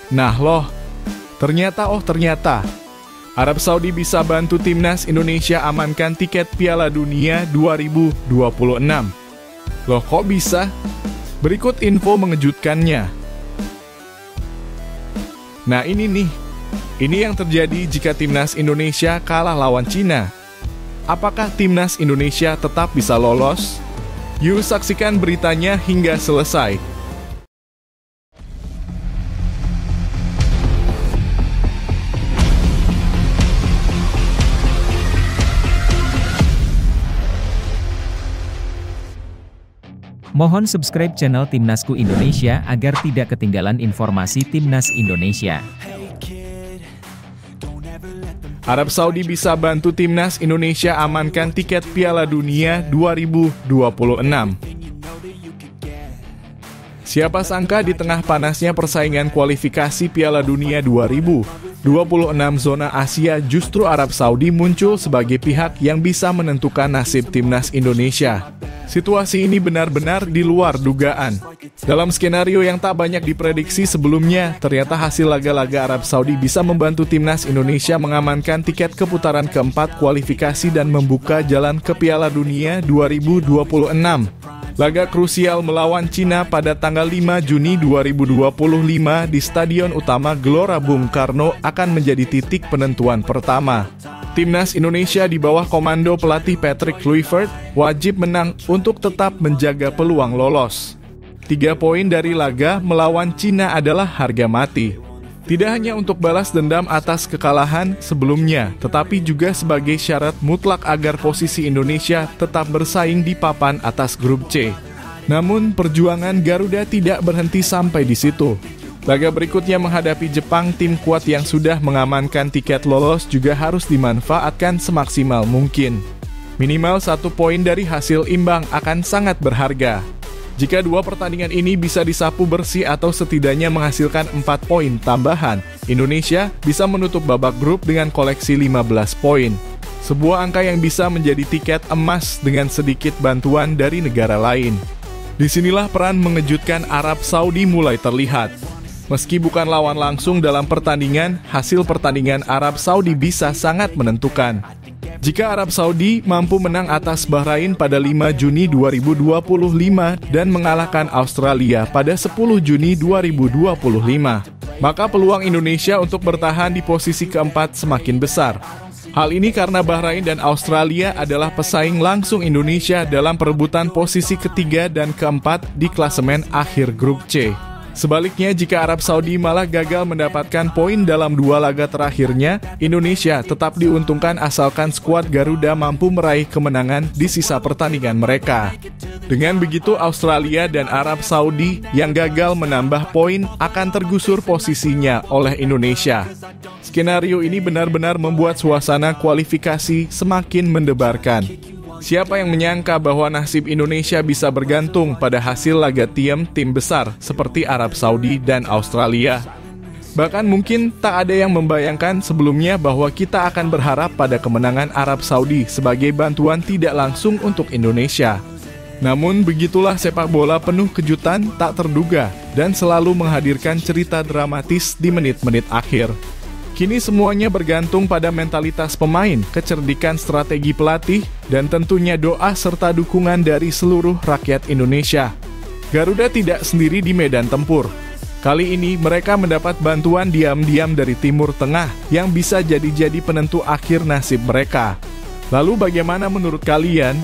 Nah loh, ternyata Arab Saudi bisa bantu timnas Indonesia amankan tiket Piala Dunia 2026. Loh kok bisa? Berikut info mengejutkannya. Nah ini yang terjadi jika timnas Indonesia kalah lawan Cina. Apakah timnas Indonesia tetap bisa lolos? Yuk saksikan beritanya hingga selesai. Mohon subscribe channel Timnasku Indonesia agar tidak ketinggalan informasi Timnas Indonesia. Arab Saudi bisa bantu timnas Indonesia amankan tiket Piala Dunia 2026. Siapa sangka di tengah panasnya persaingan kualifikasi Piala Dunia 2026 zona Asia, justru Arab Saudi muncul sebagai pihak yang bisa menentukan nasib timnas Indonesia. Situasi ini benar-benar di luar dugaan. Dalam skenario yang tak banyak diprediksi sebelumnya, ternyata hasil laga-laga Arab Saudi bisa membantu timnas Indonesia mengamankan tiket ke putaran keempat kualifikasi dan membuka jalan ke Piala Dunia 2026. Laga krusial melawan Cina pada tanggal 5 Juni 2025 di Stadion Utama Gelora Bung Karno akan menjadi titik penentuan pertama. Timnas Indonesia di bawah komando pelatih Patrick Kluivert wajib menang untuk tetap menjaga peluang lolos. 3 poin dari laga melawan Cina adalah harga mati. Tidak hanya untuk balas dendam atas kekalahan sebelumnya, tetapi juga sebagai syarat mutlak agar posisi Indonesia tetap bersaing di papan atas grup C. Namun perjuangan Garuda tidak berhenti sampai di situ. Laga berikutnya menghadapi Jepang, tim kuat yang sudah mengamankan tiket lolos juga harus dimanfaatkan semaksimal mungkin. Minimal 1 poin dari hasil imbang akan sangat berharga. Jika 2 pertandingan ini bisa disapu bersih atau setidaknya menghasilkan 4 poin tambahan, Indonesia bisa menutup babak grup dengan koleksi 15 poin. Sebuah angka yang bisa menjadi tiket emas dengan sedikit bantuan dari negara lain. Disinilah peran mengejutkan Arab Saudi mulai terlihat. Meski bukan lawan langsung dalam pertandingan, hasil pertandingan Arab Saudi bisa sangat menentukan. Jika Arab Saudi mampu menang atas Bahrain pada 5 Juni 2025 dan mengalahkan Australia pada 10 Juni 2025, maka peluang Indonesia untuk bertahan di posisi keempat semakin besar. Hal ini karena Bahrain dan Australia adalah pesaing langsung Indonesia dalam perebutan posisi ketiga dan keempat di klasemen akhir grup C. Sebaliknya, jika Arab Saudi malah gagal mendapatkan poin dalam 2 laga terakhirnya, Indonesia tetap diuntungkan asalkan skuad Garuda mampu meraih kemenangan di sisa pertandingan mereka. Dengan begitu, Australia dan Arab Saudi yang gagal menambah poin akan tergusur posisinya oleh Indonesia. Skenario ini benar-benar membuat suasana kualifikasi semakin mendebarkan. Siapa yang menyangka bahwa nasib Indonesia bisa bergantung pada hasil laga tim besar seperti Arab Saudi dan Australia? Bahkan mungkin tak ada yang membayangkan sebelumnya bahwa kita akan berharap pada kemenangan Arab Saudi sebagai bantuan tidak langsung untuk Indonesia. Namun begitulah sepak bola penuh kejutan tak terduga dan selalu menghadirkan cerita dramatis di menit-menit akhir. Kini semuanya bergantung pada mentalitas pemain, kecerdikan strategi pelatih, dan tentunya doa serta dukungan dari seluruh rakyat Indonesia. Garuda tidak sendiri di medan tempur. Kali ini mereka mendapat bantuan diam-diam dari Timur Tengah yang bisa jadi penentu akhir nasib mereka. Lalu bagaimana menurut kalian?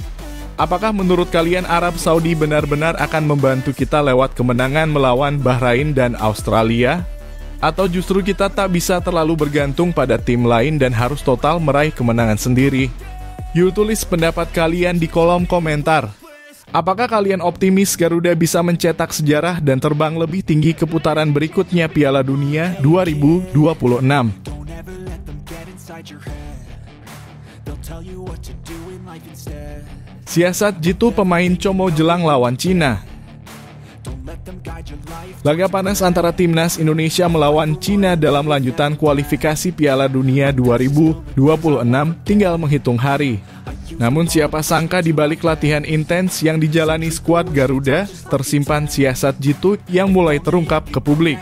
Apakah menurut kalian Arab Saudi benar-benar akan membantu kita lewat kemenangan melawan Bahrain dan Australia? Atau justru kita tak bisa terlalu bergantung pada tim lain dan harus total meraih kemenangan sendiri? Yuk tulis pendapat kalian di kolom komentar. Apakah kalian optimis Garuda bisa mencetak sejarah dan terbang lebih tinggi ke putaran berikutnya Piala Dunia 2026? Siasat jitu pemain Como jelang lawan Cina. Laga panas antara timnas Indonesia melawan Cina dalam lanjutan kualifikasi Piala Dunia 2026 tinggal menghitung hari. Namun siapa sangka di balik latihan intens yang dijalani skuad Garuda, tersimpan siasat jitu yang mulai terungkap ke publik.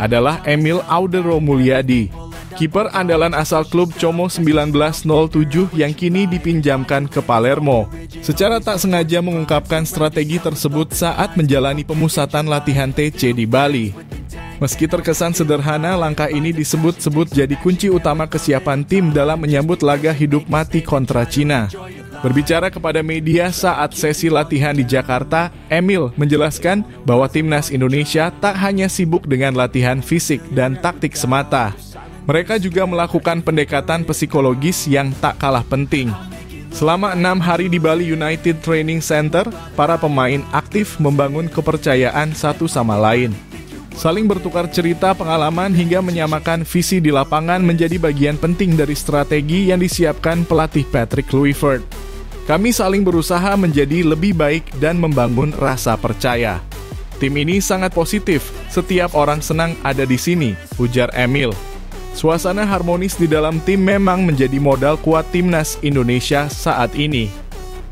adalah Emil Audero Mulyadi, kiper andalan asal klub Como 1907 yang kini dipinjamkan ke Palermo. Secara tak sengaja mengungkapkan strategi tersebut saat menjalani pemusatan latihan TC di Bali. Meski terkesan sederhana, langkah ini disebut-sebut jadi kunci utama kesiapan tim dalam menyambut laga hidup mati kontra Cina. Berbicara kepada media saat sesi latihan di Jakarta, Emil menjelaskan bahwa timnas Indonesia tak hanya sibuk dengan latihan fisik dan taktik semata. Mereka juga melakukan pendekatan psikologis yang tak kalah penting. Selama 6 hari di Bali United Training Center, para pemain aktif membangun kepercayaan satu sama lain. Saling bertukar cerita pengalaman hingga menyamakan visi di lapangan menjadi bagian penting dari strategi yang disiapkan pelatih Patrick Kluivert. Kami saling berusaha menjadi lebih baik dan membangun rasa percaya. Tim ini sangat positif, setiap orang senang ada di sini, ujar Emil. Suasana harmonis di dalam tim memang menjadi modal kuat timnas Indonesia saat ini.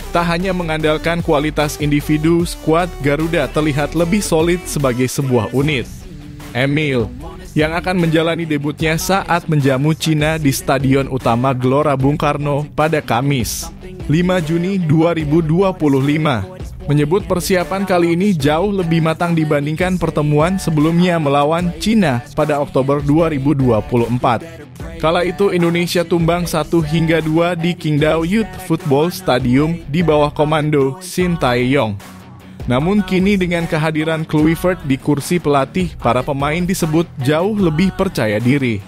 Tak hanya mengandalkan kualitas individu, skuad Garuda terlihat lebih solid sebagai sebuah unit. Emil, yang akan menjalani debutnya saat menjamu Cina di Stadion Utama Gelora Bung Karno pada Kamis, 5 Juni 2025, menyebut persiapan kali ini jauh lebih matang dibandingkan pertemuan sebelumnya melawan Cina pada Oktober 2024. Kala itu Indonesia tumbang 1-2 di Qingdao Youth Football Stadium di bawah komando Shin Tae-yong. Namun kini dengan kehadiran Kluivert di kursi pelatih, para pemain disebut jauh lebih percaya diri.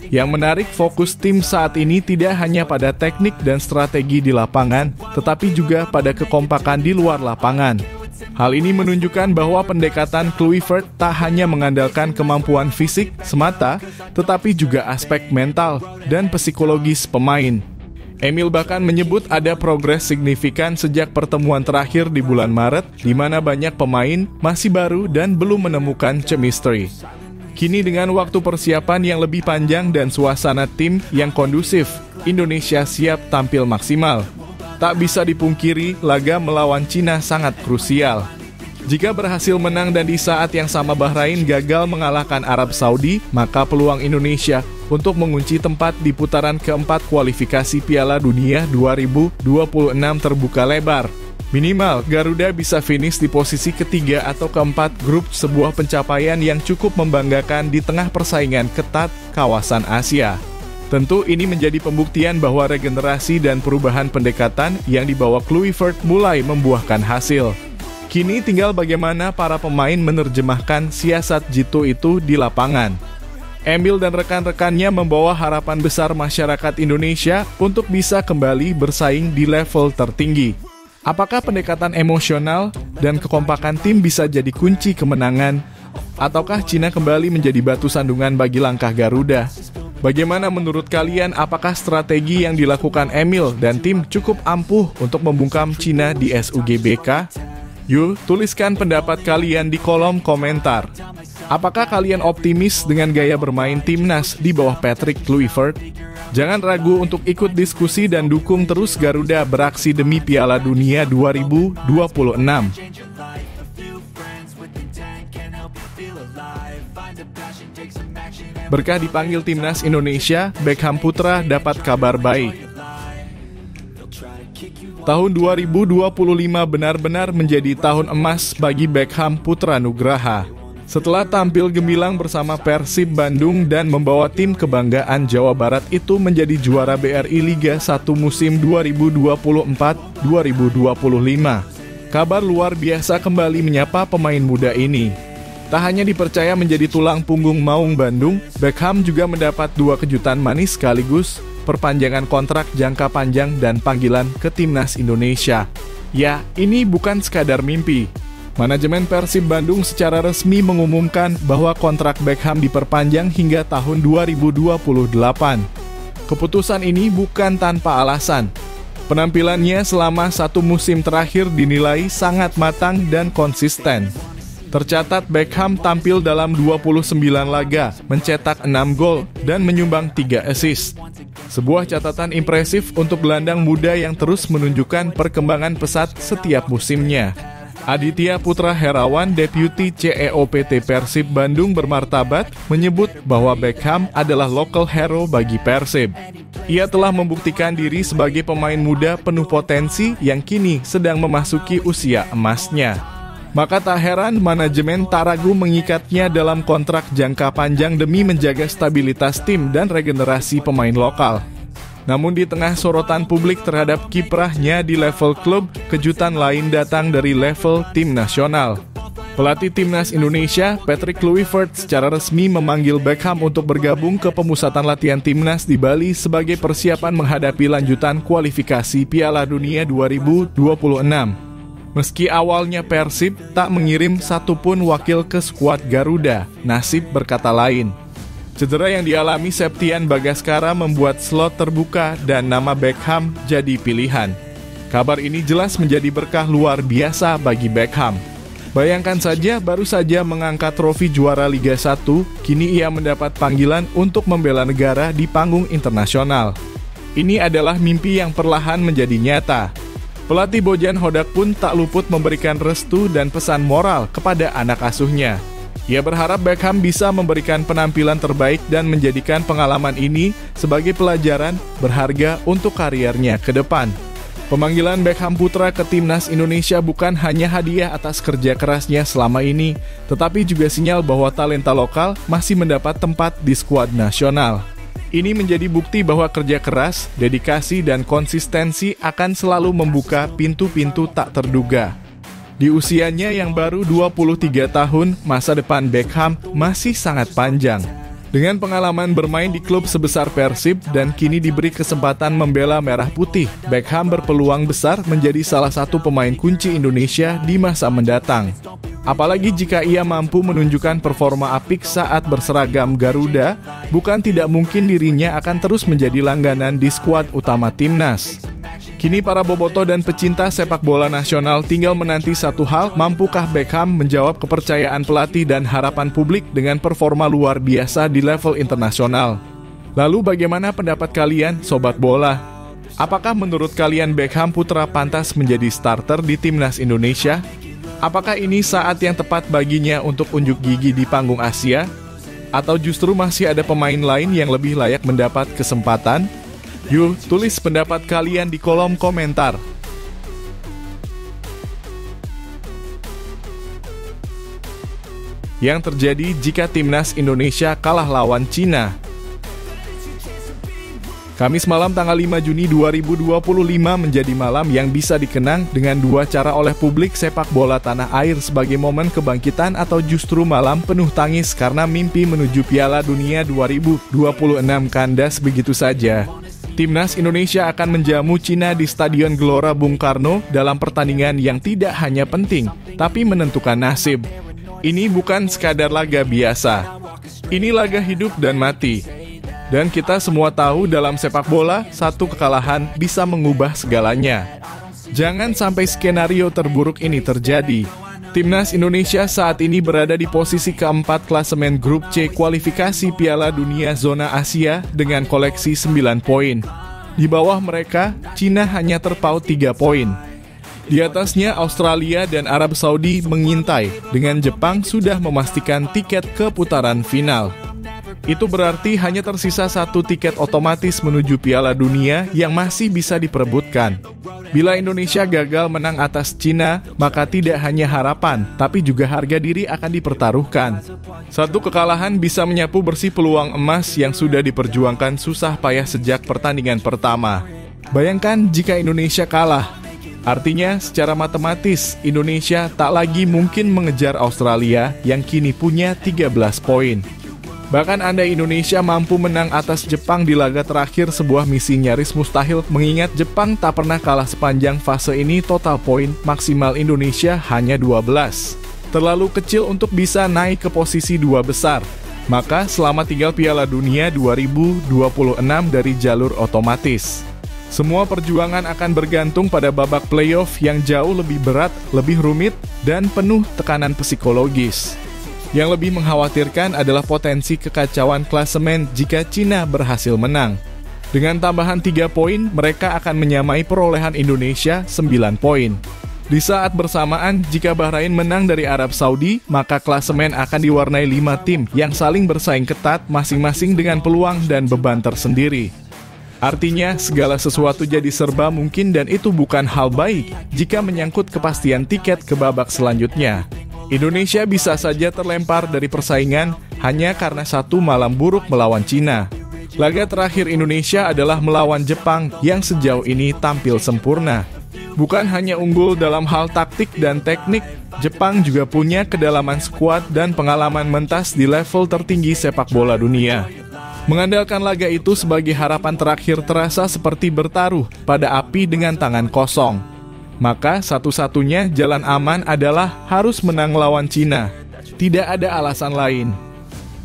Yang menarik, fokus tim saat ini tidak hanya pada teknik dan strategi di lapangan, tetapi juga pada kekompakan di luar lapangan. Hal ini menunjukkan bahwa pendekatan Kluivert tak hanya mengandalkan kemampuan fisik semata, tetapi juga aspek mental dan psikologis pemain. Emil bahkan menyebut ada progres signifikan sejak pertemuan terakhir di bulan Maret, di mana banyak pemain masih baru dan belum menemukan chemistry. Kini dengan waktu persiapan yang lebih panjang dan suasana tim yang kondusif, Indonesia siap tampil maksimal. Tak bisa dipungkiri, laga melawan Cina sangat krusial. Jika berhasil menang dan di saat yang sama Bahrain gagal mengalahkan Arab Saudi, maka peluang Indonesia untuk mengunci tempat di putaran keempat kualifikasi Piala Dunia 2026 terbuka lebar. Minimal, Garuda bisa finish di posisi ketiga atau keempat grup, sebuah pencapaian yang cukup membanggakan di tengah persaingan ketat kawasan Asia. Tentu ini menjadi pembuktian bahwa regenerasi dan perubahan pendekatan yang dibawa Kluivert mulai membuahkan hasil. Kini tinggal bagaimana para pemain menerjemahkan siasat jitu itu di lapangan. Emil dan rekan-rekannya membawa harapan besar masyarakat Indonesia untuk bisa kembali bersaing di level tertinggi. Apakah pendekatan emosional dan kekompakan tim bisa jadi kunci kemenangan? Ataukah Cina kembali menjadi batu sandungan bagi langkah Garuda? Bagaimana menurut kalian, apakah strategi yang dilakukan Emil dan tim cukup ampuh untuk membungkam Cina di SUGBK? Yuk, tuliskan pendapat kalian di kolom komentar. Apakah kalian optimis dengan gaya bermain timnas di bawah Patrick Kluivert? Jangan ragu untuk ikut diskusi dan dukung terus Garuda beraksi demi Piala Dunia 2026. Berkah dipanggil timnas Indonesia, Beckham Putra dapat kabar baik. Tahun 2025 benar-benar menjadi tahun emas bagi Beckham Putra Nugraha. Setelah tampil gemilang bersama Persib Bandung dan membawa tim kebanggaan Jawa Barat itu menjadi juara BRI Liga 1 musim 2024-2025. Kabar luar biasa kembali menyapa pemain muda ini. Tak hanya dipercaya menjadi tulang punggung Maung Bandung, Beckham juga mendapat 2 kejutan manis sekaligus perpanjangan kontrak jangka panjang dan panggilan ke timnas Indonesia. Ya, ini bukan sekadar mimpi. Manajemen Persib Bandung secara resmi mengumumkan bahwa kontrak Beckham diperpanjang hingga tahun 2028. Keputusan ini bukan tanpa alasan. Penampilannya selama 1 musim terakhir dinilai sangat matang dan konsisten. Tercatat Beckham tampil dalam 29 laga, mencetak 6 gol, dan menyumbang 3 assist. Sebuah catatan impresif untuk gelandang muda yang terus menunjukkan perkembangan pesat setiap musimnya. Aditya Putra Herawan, Deputi CEO PT Persib Bandung bermartabat, menyebut bahwa Beckham adalah local hero bagi Persib. Ia telah membuktikan diri sebagai pemain muda penuh potensi yang kini sedang memasuki usia emasnya. Maka tak heran manajemen tak ragu mengikatnya dalam kontrak jangka panjang demi menjaga stabilitas tim dan regenerasi pemain lokal. Namun di tengah sorotan publik terhadap kiprahnya di level klub, kejutan lain datang dari level tim nasional. Pelatih Timnas Indonesia, Patrick Kluivert, secara resmi memanggil Beckham untuk bergabung ke pemusatan latihan Timnas di Bali sebagai persiapan menghadapi lanjutan kualifikasi Piala Dunia 2026. Meski awalnya Persib tak mengirim satupun wakil ke skuad Garuda, nasib berkata lain. Cedera yang dialami Septian Bagaskara membuat slot terbuka dan nama Beckham jadi pilihan. Kabar ini jelas menjadi berkah luar biasa bagi Beckham. Bayangkan saja, baru saja mengangkat trofi juara Liga 1, kini ia mendapat panggilan untuk membela negara di panggung internasional. Ini adalah mimpi yang perlahan menjadi nyata. Pelatih Bojan Hodak pun tak luput memberikan restu dan pesan moral kepada anak asuhnya. Ia berharap Beckham bisa memberikan penampilan terbaik dan menjadikan pengalaman ini sebagai pelajaran berharga untuk kariernya ke depan. Pemanggilan Beckham Putra ke Timnas Indonesia bukan hanya hadiah atas kerja kerasnya selama ini, tetapi juga sinyal bahwa talenta lokal masih mendapat tempat di skuad nasional. Ini menjadi bukti bahwa kerja keras, dedikasi, dan konsistensi akan selalu membuka pintu-pintu tak terduga. Di usianya yang baru 23 tahun, masa depan Beckham masih sangat panjang. Dengan pengalaman bermain di klub sebesar Persib dan kini diberi kesempatan membela Merah Putih, Beckham berpeluang besar menjadi salah satu pemain kunci Indonesia di masa mendatang. Apalagi jika ia mampu menunjukkan performa apik saat berseragam Garuda, bukan tidak mungkin dirinya akan terus menjadi langganan di skuad utama Timnas. Kini para bobotoh dan pecinta sepak bola nasional tinggal menanti satu hal, mampukah Beckham menjawab kepercayaan pelatih dan harapan publik dengan performa luar biasa di level internasional. Lalu bagaimana pendapat kalian, Sobat Bola? Apakah menurut kalian Beckham Putra pantas menjadi starter di Timnas Indonesia? Apakah ini saat yang tepat baginya untuk unjuk gigi di panggung Asia? Atau justru masih ada pemain lain yang lebih layak mendapat kesempatan? Yuk, tulis pendapat kalian di kolom komentar. Yang terjadi jika Timnas Indonesia kalah lawan Cina? Kamis malam tanggal 5 Juni 2025 menjadi malam yang bisa dikenang dengan dua cara oleh publik sepak bola tanah air sebagai momen kebangkitan atau justru malam penuh tangis karena mimpi menuju Piala Dunia 2026 kandas begitu saja. Timnas Indonesia akan menjamu Cina di Stadion Gelora Bung Karno dalam pertandingan yang tidak hanya penting, tapi menentukan nasib. Ini bukan sekadar laga biasa. Ini laga hidup dan mati. Dan kita semua tahu dalam sepak bola, satu kekalahan bisa mengubah segalanya. Jangan sampai skenario terburuk ini terjadi. Timnas Indonesia saat ini berada di posisi keempat klasemen grup C kualifikasi Piala Dunia Zona Asia dengan koleksi 9 poin. Di bawah mereka, Cina hanya terpaut 3 poin. Di atasnya Australia dan Arab Saudi mengintai, dengan Jepang sudah memastikan tiket ke putaran final. Itu berarti hanya tersisa satu tiket otomatis menuju Piala Dunia yang masih bisa diperebutkan. Bila Indonesia gagal menang atas Cina, maka tidak hanya harapan, tapi juga harga diri akan dipertaruhkan. Satu kekalahan bisa menyapu bersih peluang emas yang sudah diperjuangkan susah payah sejak pertandingan pertama. Bayangkan jika Indonesia kalah. Artinya, secara matematis, Indonesia tak lagi mungkin mengejar Australia yang kini punya 13 poin. Bahkan andai Indonesia mampu menang atas Jepang di laga terakhir, sebuah misi nyaris mustahil mengingat Jepang tak pernah kalah sepanjang fase ini. Total poin maksimal Indonesia hanya 12. Terlalu kecil untuk bisa naik ke posisi 2 besar. Maka selama tinggal Piala Dunia 2026 dari jalur otomatis. Semua perjuangan akan bergantung pada babak playoff yang jauh lebih berat, lebih rumit, dan penuh tekanan psikologis. Yang lebih mengkhawatirkan adalah potensi kekacauan klasemen jika Cina berhasil menang. Dengan tambahan 3 poin, mereka akan menyamai perolehan Indonesia 9 poin. Di saat bersamaan, jika Bahrain menang dari Arab Saudi, maka klasemen akan diwarnai 5 tim yang saling bersaing ketat masing-masing dengan peluang dan beban tersendiri. Artinya, segala sesuatu jadi serba mungkin dan itu bukan hal baik jika menyangkut kepastian tiket ke babak selanjutnya. Indonesia bisa saja terlempar dari persaingan hanya karena satu malam buruk melawan Cina. Laga terakhir Indonesia adalah melawan Jepang yang sejauh ini tampil sempurna. Bukan hanya unggul dalam hal taktik dan teknik, Jepang juga punya kedalaman skuad dan pengalaman mentas di level tertinggi sepak bola dunia. Mengandalkan laga itu sebagai harapan terakhir terasa seperti bertaruh pada api dengan tangan kosong. Maka satu-satunya jalan aman adalah harus menang lawan Cina. Tidak ada alasan lain.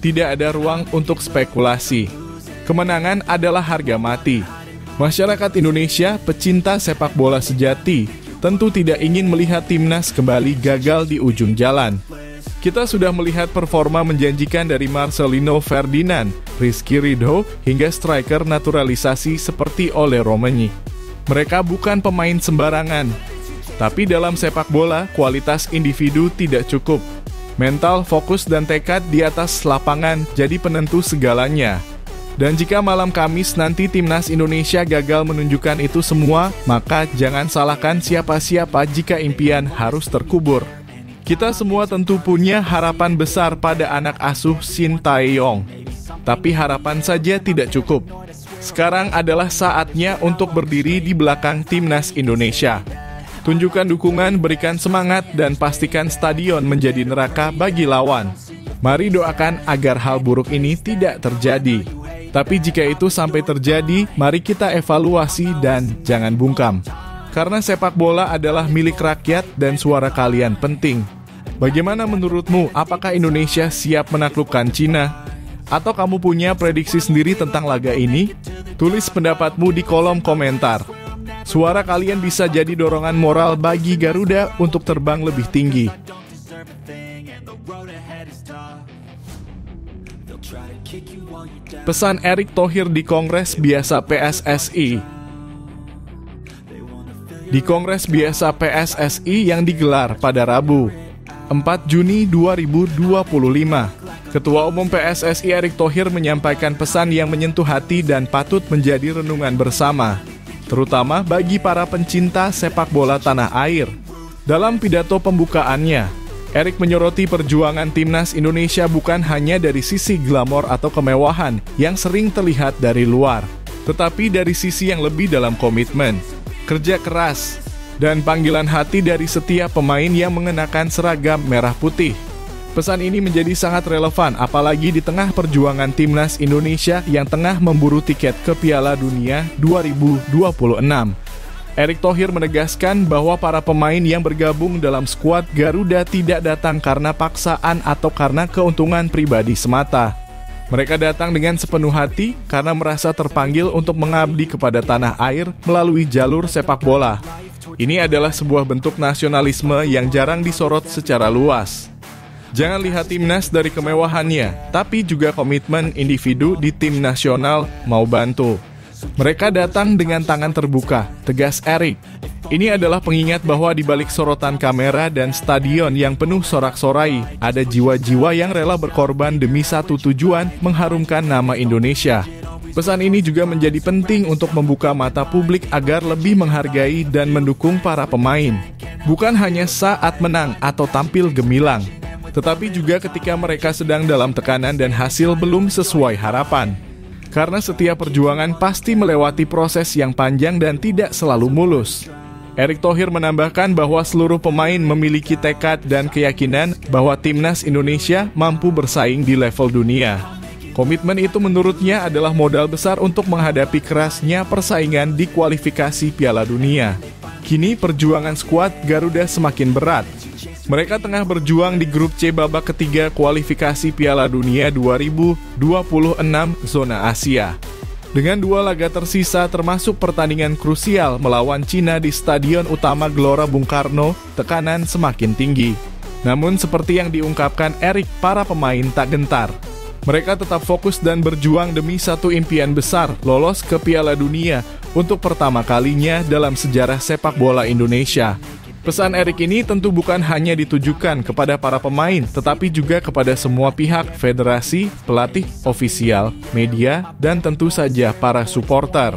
Tidak ada ruang untuk spekulasi. Kemenangan adalah harga mati. Masyarakat Indonesia, pecinta sepak bola sejati, tentu tidak ingin melihat timnas kembali gagal di ujung jalan. Kita sudah melihat performa menjanjikan dari Marcelino Ferdinand, Rizky Ridho, hingga striker naturalisasi seperti Ole Romani. Mereka bukan pemain sembarangan. Tapi dalam sepak bola, kualitas individu tidak cukup. Mental, fokus, dan tekad di atas lapangan jadi penentu segalanya. Dan jika malam Kamis nanti timnas Indonesia gagal menunjukkan itu semua, maka jangan salahkan siapa-siapa jika impian harus terkubur. Kita semua tentu punya harapan besar pada anak asuh Shin Tae-yong. Tapi harapan saja tidak cukup. Sekarang adalah saatnya untuk berdiri di belakang timnas Indonesia. Tunjukkan dukungan, berikan semangat, dan pastikan stadion menjadi neraka bagi lawan. Mari doakan agar hal buruk ini tidak terjadi. Tapi jika itu sampai terjadi, mari kita evaluasi dan jangan bungkam. Karena sepak bola adalah milik rakyat dan suara kalian penting. Bagaimana menurutmu, apakah Indonesia siap menaklukkan Cina? Atau kamu punya prediksi sendiri tentang laga ini? Tulis pendapatmu di kolom komentar. Suara kalian bisa jadi dorongan moral bagi Garuda untuk terbang lebih tinggi. Pesan Erick Thohir di Kongres Biasa PSSI. Di Kongres Biasa PSSI yang digelar pada Rabu, 4 Juni 2025, Ketua Umum PSSI Erick Thohir menyampaikan pesan yang menyentuh hati dan patut menjadi renungan bersama, terutama bagi para pencinta sepak bola tanah air. Dalam pidato pembukaannya, Erick menyoroti perjuangan timnas Indonesia bukan hanya dari sisi glamor atau kemewahan yang sering terlihat dari luar, tetapi dari sisi yang lebih dalam komitmen, kerja keras, dan panggilan hati dari setiap pemain yang mengenakan seragam merah putih. Pesan ini menjadi sangat relevan apalagi di tengah perjuangan timnas Indonesia yang tengah memburu tiket ke Piala Dunia 2026. Erick Thohir menegaskan bahwa para pemain yang bergabung dalam skuad Garuda tidak datang karena paksaan atau karena keuntungan pribadi semata. Mereka datang dengan sepenuh hati karena merasa terpanggil untuk mengabdi kepada tanah air melalui jalur sepak bola. Ini adalah sebuah bentuk nasionalisme yang jarang disorot secara luas. Jangan lihat timnas dari kemewahannya, tapi juga komitmen individu di tim nasional mau bantu. Mereka datang dengan tangan terbuka, tegas Erick. Ini adalah pengingat bahwa di balik sorotan kamera dan stadion yang penuh sorak-sorai, ada jiwa-jiwa yang rela berkorban demi satu tujuan, mengharumkan nama Indonesia. Pesan ini juga menjadi penting untuk membuka mata publik agar lebih menghargai dan mendukung para pemain. Bukan hanya saat menang atau tampil gemilang, tetapi juga ketika mereka sedang dalam tekanan dan hasil belum sesuai harapan. Karena setiap perjuangan pasti melewati proses yang panjang dan tidak selalu mulus. Erick Thohir menambahkan bahwa seluruh pemain memiliki tekad dan keyakinan bahwa timnas Indonesia mampu bersaing di level dunia. Komitmen itu menurutnya adalah modal besar untuk menghadapi kerasnya persaingan di kualifikasi Piala Dunia. Kini perjuangan skuad Garuda semakin berat. Mereka tengah berjuang di grup C babak ketiga kualifikasi Piala Dunia 2026 zona Asia. Dengan 2 laga tersisa termasuk pertandingan krusial melawan Cina di Stadion Utama Gelora Bung Karno, tekanan semakin tinggi. Namun seperti yang diungkapkan Erick, para pemain tak gentar. Mereka tetap fokus dan berjuang demi satu impian besar, lolos ke Piala Dunia untuk pertama kalinya dalam sejarah sepak bola Indonesia. Pesan Erik ini tentu bukan hanya ditujukan kepada para pemain, tetapi juga kepada semua pihak, federasi, pelatih, ofisial, media, dan tentu saja para supporter.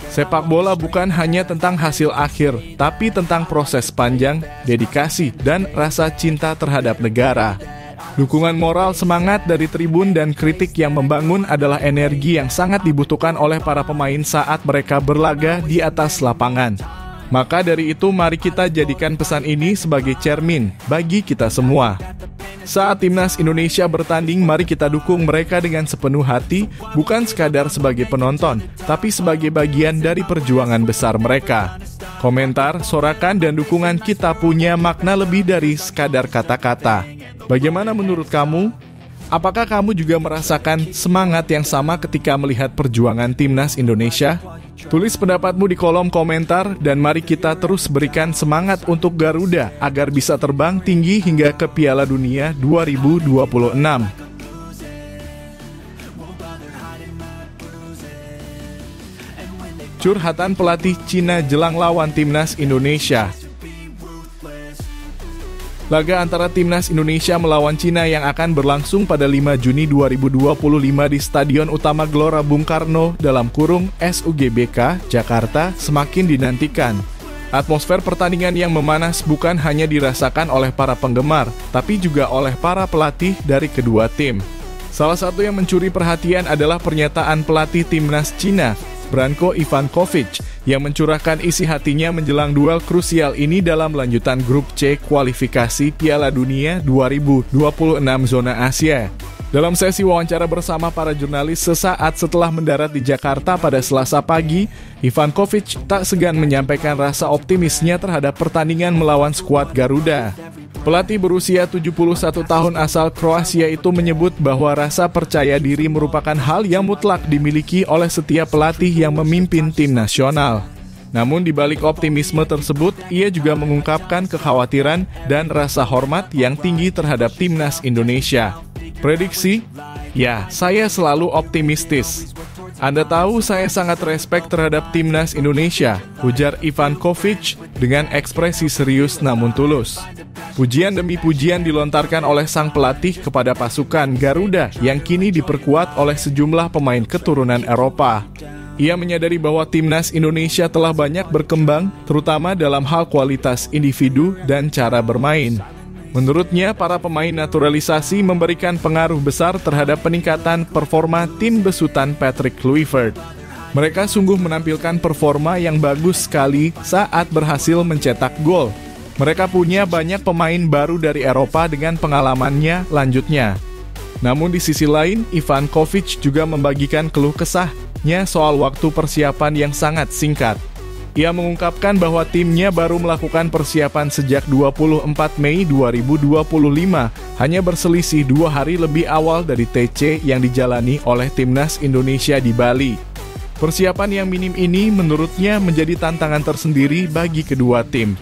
Sepak bola bukan hanya tentang hasil akhir, tapi tentang proses panjang, dedikasi, dan rasa cinta terhadap negara. Dukungan moral, semangat dari tribun dan kritik yang membangun adalah energi yang sangat dibutuhkan oleh para pemain saat mereka berlaga di atas lapangan. Maka dari itu, mari kita jadikan pesan ini sebagai cermin bagi kita semua. Saat Timnas Indonesia bertanding, mari kita dukung mereka dengan sepenuh hati, bukan sekadar sebagai penonton, tapi sebagai bagian dari perjuangan besar mereka. Komentar, sorakan, dan dukungan kita punya makna lebih dari sekadar kata-kata. Bagaimana menurut kamu? Apakah kamu juga merasakan semangat yang sama ketika melihat perjuangan Timnas Indonesia? Tulis pendapatmu di kolom komentar dan mari kita terus berikan semangat untuk Garuda agar bisa terbang tinggi hingga ke Piala Dunia 2026. Curhatan pelatih Cina jelang lawan Timnas Indonesia. Laga antara Timnas Indonesia melawan Cina yang akan berlangsung pada 5 Juni 2025 di Stadion Utama Gelora Bung Karno (SUGBK) Jakarta semakin dinantikan. Atmosfer pertandingan yang memanas bukan hanya dirasakan oleh para penggemar, tapi juga oleh para pelatih dari kedua tim. Salah satu yang mencuri perhatian adalah pernyataan pelatih Timnas Cina, Branko Ivankovic, yang mencurahkan isi hatinya menjelang duel krusial ini dalam lanjutan grup C kualifikasi Piala Dunia 2026 zona Asia. Dalam sesi wawancara bersama para jurnalis sesaat setelah mendarat di Jakarta pada Selasa pagi, Ivankovic tak segan menyampaikan rasa optimisnya terhadap pertandingan melawan skuad Garuda. Pelatih berusia 71 tahun asal Kroasia itu menyebut bahwa rasa percaya diri merupakan hal yang mutlak dimiliki oleh setiap pelatih yang memimpin tim nasional. Namun di balik optimisme tersebut, ia juga mengungkapkan kekhawatiran dan rasa hormat yang tinggi terhadap Timnas Indonesia. Prediksi? Ya, saya selalu optimistis. Anda tahu saya sangat respek terhadap Timnas Indonesia, ujar Ivankovic dengan ekspresi serius namun tulus. Pujian demi pujian dilontarkan oleh sang pelatih kepada pasukan Garuda yang kini diperkuat oleh sejumlah pemain keturunan Eropa. Ia menyadari bahwa Timnas Indonesia telah banyak berkembang, terutama dalam hal kualitas individu dan cara bermain. Menurutnya, para pemain naturalisasi memberikan pengaruh besar terhadap peningkatan performa tim besutan Patrick Kluivert. Mereka sungguh menampilkan performa yang bagus sekali saat berhasil mencetak gol. Mereka punya banyak pemain baru dari Eropa dengan pengalamannya lanjutnya. Namun di sisi lain, Ivankovic juga membagikan keluh kesahnya soal waktu persiapan yang sangat singkat. Ia mengungkapkan bahwa timnya baru melakukan persiapan sejak 24 Mei 2025, hanya berselisih 2 hari lebih awal dari TC yang dijalani oleh Timnas Indonesia di Bali. Persiapan yang minim ini menurutnya menjadi tantangan tersendiri bagi kedua tim.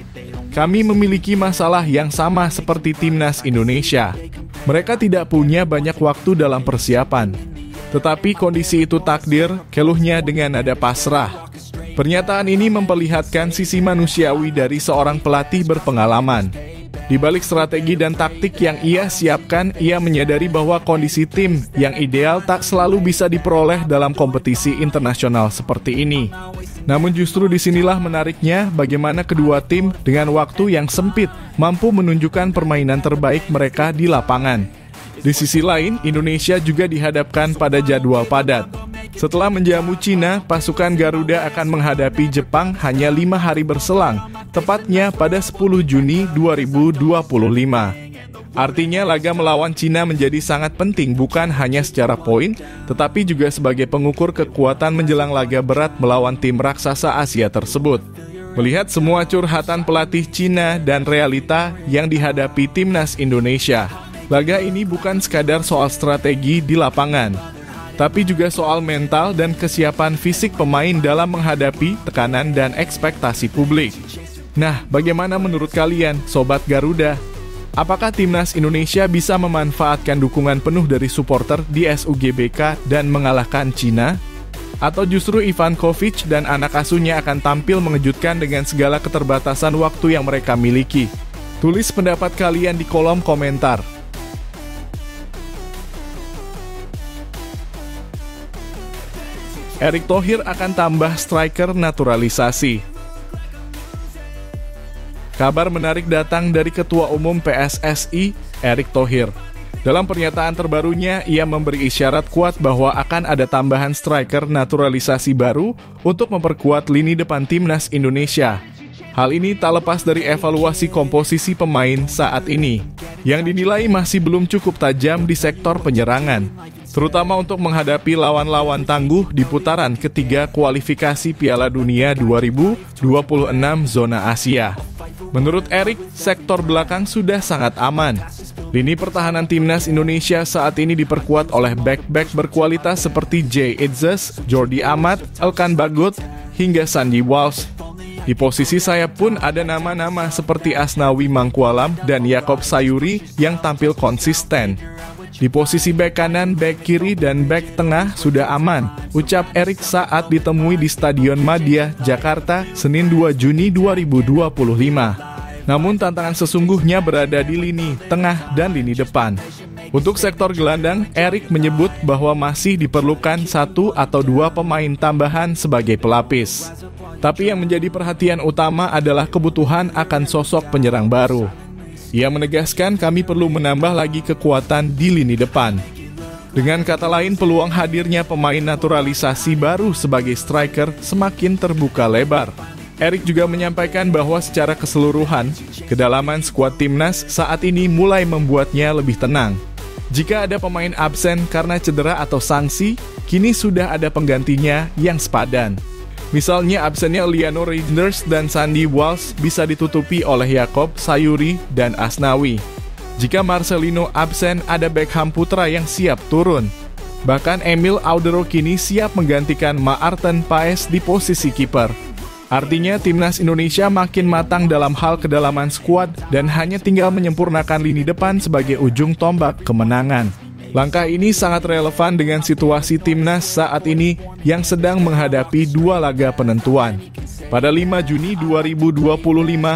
Kami memiliki masalah yang sama seperti Timnas Indonesia. Mereka tidak punya banyak waktu dalam persiapan. Tetapi kondisi itu takdir, keluhnya dengan nada pasrah. Pernyataan ini memperlihatkan sisi manusiawi dari seorang pelatih berpengalaman. Di balik strategi dan taktik yang ia siapkan, ia menyadari bahwa kondisi tim yang ideal tak selalu bisa diperoleh dalam kompetisi internasional seperti ini. Namun justru disinilah menariknya bagaimana kedua tim dengan waktu yang sempit mampu menunjukkan permainan terbaik mereka di lapangan. Di sisi lain, Indonesia juga dihadapkan pada jadwal padat. Setelah menjamu Cina, pasukan Garuda akan menghadapi Jepang hanya 5 hari berselang, tepatnya pada 10 Juni 2025. Artinya laga melawan Cina menjadi sangat penting bukan hanya secara poin, tetapi juga sebagai pengukur kekuatan menjelang laga berat melawan tim raksasa Asia tersebut. Melihat semua curhatan pelatih Cina dan realita yang dihadapi Timnas Indonesia, laga ini bukan sekadar soal strategi di lapangan, tapi juga soal mental dan kesiapan fisik pemain dalam menghadapi tekanan dan ekspektasi publik. Nah, bagaimana menurut kalian, Sobat Garuda? Apakah Timnas Indonesia bisa memanfaatkan dukungan penuh dari supporter di SUGBK dan mengalahkan Cina? Atau justru Ivan Kovic dan anak asuhnya akan tampil mengejutkan dengan segala keterbatasan waktu yang mereka miliki? Tulis pendapat kalian di kolom komentar. Erick Thohir akan tambah striker naturalisasi. Kabar menarik datang dari Ketua Umum PSSI, Erick Thohir. Dalam pernyataan terbarunya, ia memberi isyarat kuat bahwa akan ada tambahan striker naturalisasi baru untuk memperkuat lini depan timnas Indonesia. Hal ini tak lepas dari evaluasi komposisi pemain saat ini, yang dinilai masih belum cukup tajam di sektor penyerangan, terutama untuk menghadapi lawan-lawan tangguh di putaran ketiga kualifikasi Piala Dunia 2026 zona Asia. Menurut Erick, sektor belakang sudah sangat aman. Lini pertahanan timnas Indonesia saat ini diperkuat oleh bek-bek berkualitas seperti Jay Itzes, Jordi Amat, Elkan Bagot, hingga Sandy Walsh. Di posisi sayap pun ada nama-nama seperti Asnawi Mangkualam dan Yakob Sayuri yang tampil konsisten. Di posisi bek kanan, bek kiri, dan bek tengah sudah aman, ucap Erick saat ditemui di Stadion Madia, Jakarta, Senin 2 Juni 2025. Namun tantangan sesungguhnya berada di lini tengah dan lini depan. Untuk sektor gelandang, Erick menyebut bahwa masih diperlukan 1 atau 2 pemain tambahan sebagai pelapis. Tapi yang menjadi perhatian utama adalah kebutuhan akan sosok penyerang baru. Ia menegaskan kami perlu menambah lagi kekuatan di lini depan. Dengan kata lain, peluang hadirnya pemain naturalisasi baru sebagai striker semakin terbuka lebar. Erick juga menyampaikan bahwa secara keseluruhan, kedalaman skuad timnas saat ini mulai membuatnya lebih tenang. Jika ada pemain absen karena cedera atau sanksi, kini sudah ada penggantinya yang sepadan. Misalnya absennya Liano Reinders dan Sandy Walsh bisa ditutupi oleh Yakob Sayuri dan Asnawi. Jika Marcelino absen, ada Beckham Putra yang siap turun. Bahkan Emil Audero kini siap menggantikan Maarten Paes di posisi kiper. Artinya timnas Indonesia makin matang dalam hal kedalaman skuad dan hanya tinggal menyempurnakan lini depan sebagai ujung tombak kemenangan. Langkah ini sangat relevan dengan situasi timnas saat ini yang sedang menghadapi 2 laga penentuan. Pada 5 Juni 2025,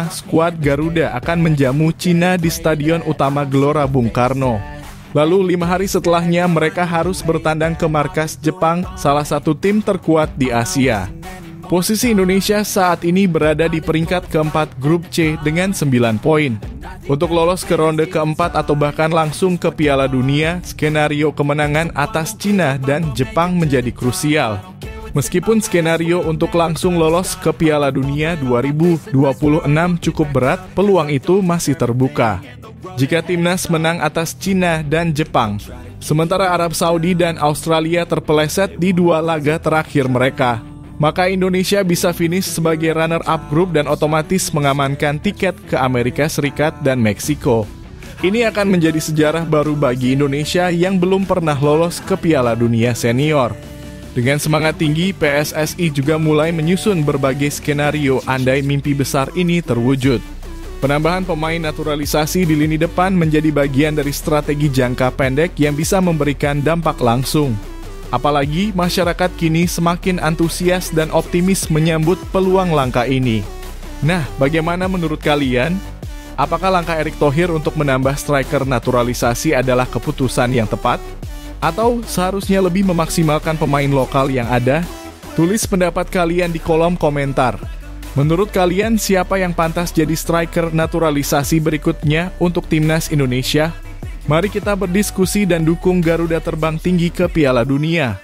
skuad Garuda akan menjamu Cina di Stadion Utama Gelora Bung Karno. Lalu 5 hari setelahnya mereka harus bertandang ke markas Jepang, salah satu tim terkuat di Asia. Posisi Indonesia saat ini berada di peringkat keempat grup C dengan 9 poin. Untuk lolos ke ronde keempat atau bahkan langsung ke Piala Dunia, skenario kemenangan atas Cina dan Jepang menjadi krusial. Meskipun skenario untuk langsung lolos ke Piala Dunia 2026 cukup berat, peluang itu masih terbuka. Jika timnas menang atas Cina dan Jepang, sementara Arab Saudi dan Australia terpeleset di 2 laga terakhir mereka, maka Indonesia bisa finish sebagai runner-up grup dan otomatis mengamankan tiket ke Amerika Serikat dan Meksiko. Ini akan menjadi sejarah baru bagi Indonesia yang belum pernah lolos ke Piala Dunia Senior. Dengan semangat tinggi, PSSI juga mulai menyusun berbagai skenario andai mimpi besar ini terwujud. Penambahan pemain naturalisasi di lini depan menjadi bagian dari strategi jangka pendek yang bisa memberikan dampak langsung. Apalagi masyarakat kini semakin antusias dan optimis menyambut peluang langkah ini. Nah, bagaimana menurut kalian? Apakah langkah Erick Thohir untuk menambah striker naturalisasi adalah keputusan yang tepat? Atau seharusnya lebih memaksimalkan pemain lokal yang ada? Tulis pendapat kalian di kolom komentar. Menurut kalian, siapa yang pantas jadi striker naturalisasi berikutnya untuk timnas Indonesia? Mari kita berdiskusi dan dukung Garuda terbang tinggi ke Piala Dunia.